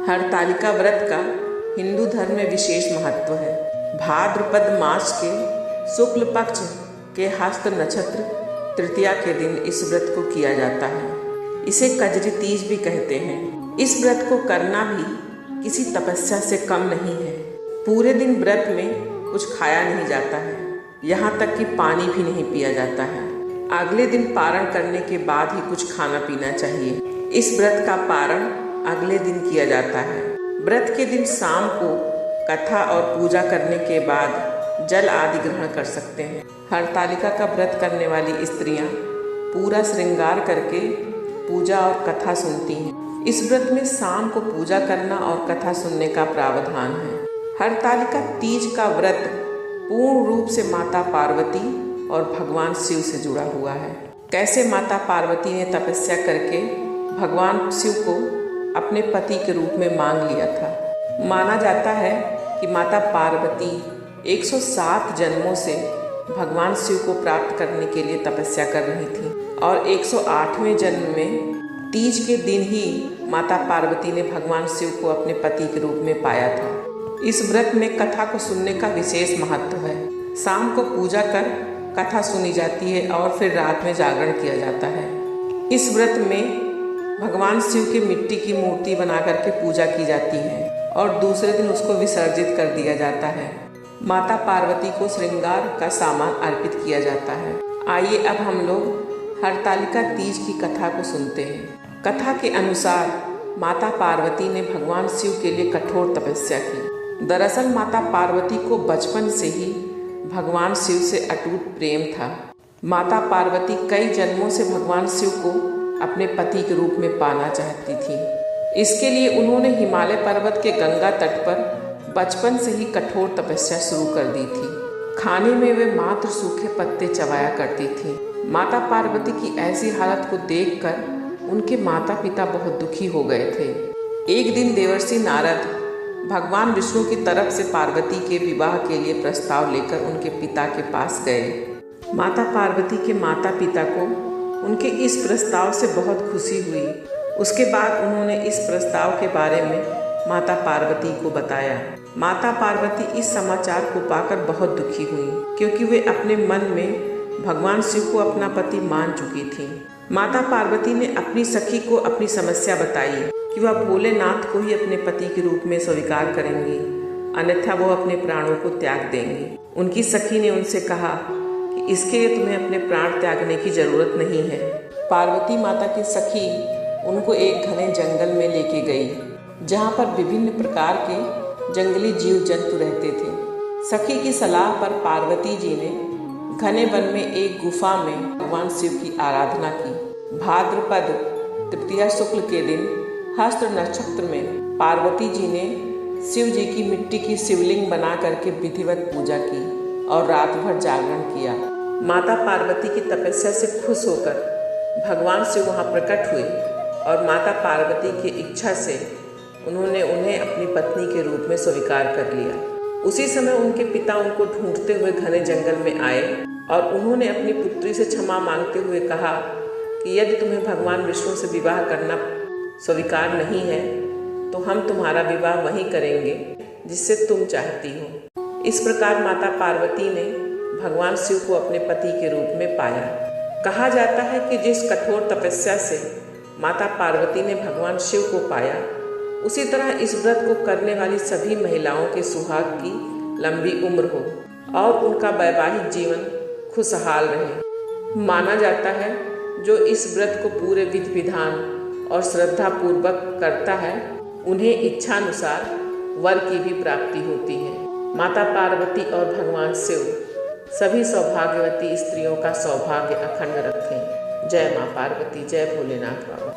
हरतालिका व्रत का हिंदू धर्म में विशेष महत्व है। भाद्रपद मास के शुक्ल पक्ष के हस्त नक्षत्र तृतीया के दिन इस व्रत को किया जाता है। इसे कजरी तीज भी कहते हैं। इस व्रत को करना भी किसी तपस्या से कम नहीं है। पूरे दिन व्रत में कुछ खाया नहीं जाता है, यहाँ तक कि पानी भी नहीं पिया जाता है। अगले दिन पारण करने के बाद ही कुछ खाना पीना चाहिए। इस व्रत का पारण अगले दिन किया जाता है। व्रत के दिन शाम को कथा और पूजा करने के बाद जल आदि ग्रहण कर सकते हैं। हरतालिका का व्रत करने वाली स्त्रियां पूरा श्रृंगार करके पूजा और कथा सुनती हैं। इस व्रत में शाम को पूजा करना और कथा सुनने का प्रावधान है। हरतालिका तीज का व्रत पूर्ण रूप से माता पार्वती और भगवान शिव से जुड़ा हुआ है। कैसे माता पार्वती ने तपस्या करके भगवान शिव को अपने पति के रूप में मांग लिया था। माना जाता है कि माता पार्वती 107 जन्मों से भगवान शिव को प्राप्त करने के लिए तपस्या कर रही थी और 108वें जन्म में तीज के दिन ही माता पार्वती ने भगवान शिव को अपने पति के रूप में पाया था। इस व्रत में कथा को सुनने का विशेष महत्व है। शाम को पूजा कर कथा सुनी जाती है और फिर रात में जागरण किया जाता है। इस व्रत में भगवान शिव की मिट्टी की मूर्ति बना करके पूजा की जाती है और दूसरे दिन उसको विसर्जित कर दिया जाता है। माता पार्वती को श्रृंगार का सामान अर्पित किया जाता है। आइए अब हम लोग हरतालिका तीज की कथा को सुनते हैं। कथा के अनुसार माता पार्वती ने भगवान शिव के लिए कठोर तपस्या की। दरअसल माता पार्वती को बचपन से ही भगवान शिव से अटूट प्रेम था। माता पार्वती कई जन्मों से भगवान शिव को अपने पति के रूप में पाना चाहती थी। इसके लिए उन्होंने हिमालय पर्वत के गंगा तट पर बचपन से ही कठोर तपस्या शुरू कर दी थी। खाने में वे मात्र सूखे पत्ते चबाया करती थी। माता पार्वती की ऐसी हालत को देखकर उनके माता पिता बहुत दुखी हो गए थे। एक दिन देवर्षि नारद भगवान विष्णु की तरफ से पार्वती के विवाह के लिए प्रस्ताव लेकर उनके पिता के पास गए। माता पार्वती के माता पिता को उनके इस प्रस्ताव से बहुत खुशी हुई। उसके बाद उन्होंने इस प्रस्ताव के बारे में माता पार्वती को बताया। माता पार्वती इस समाचार को पाकर बहुत दुखी हुई, क्योंकि वे अपने मन में भगवान शिव को अपना पति मान चुकी थी। माता पार्वती ने अपनी सखी को अपनी समस्या बताई कि वह भोलेनाथ को ही अपने पति के रूप में स्वीकार करेंगी, अन्यथा वो अपने प्राणों को त्याग देंगी। उनकी सखी ने उनसे कहा कि इसके लिए तुम्हें अपने प्राण त्यागने की जरूरत नहीं है। पार्वती माता की सखी उनको एक घने जंगल में लेके गई, जहाँ पर विभिन्न प्रकार के जंगली जीव जंतु रहते थे। सखी की सलाह पर पार्वती जी ने घने वन में एक गुफा में भगवान शिव की आराधना की। भाद्रपद तृतीया शुक्ल के दिन हस्त नक्षत्र में पार्वती जी ने शिव जी की मिट्टी की शिवलिंग बना करके विधिवत पूजा की और रात भर जागरण किया। माता पार्वती की तपस्या से खुश होकर भगवान शिव वहाँ प्रकट हुए और माता पार्वती की इच्छा से उन्होंने उन्हें अपनी पत्नी के रूप में स्वीकार कर लिया। उसी समय उनके पिता उनको ढूंढते हुए घने जंगल में आए और उन्होंने अपनी पुत्री से क्षमा मांगते हुए कहा कि यदि तुम्हें भगवान विष्णु से विवाह करना स्वीकार नहीं है तो हम तुम्हारा विवाह वहीं करेंगे जिससे तुम चाहती हो। इस प्रकार माता पार्वती ने भगवान शिव को अपने पति के रूप में पाया। कहा जाता है कि जिस कठोर तपस्या से माता पार्वती ने भगवान शिव को पाया, उसी तरह इस व्रत को करने वाली सभी महिलाओं के सुहाग की लंबी उम्र हो और उनका वैवाहिक जीवन खुशहाल रहे। माना जाता है जो इस व्रत को पूरे विधि विधान और श्रद्धा पूर्वक करता है, उन्हें इच्छानुसार वर की भी प्राप्ति होती है। माता पार्वती और भगवान शिव सभी सौभाग्यवती स्त्रियों का सौभाग्य अखंड रखें। जय माँ पार्वती, जय भोलेनाथ बाबा।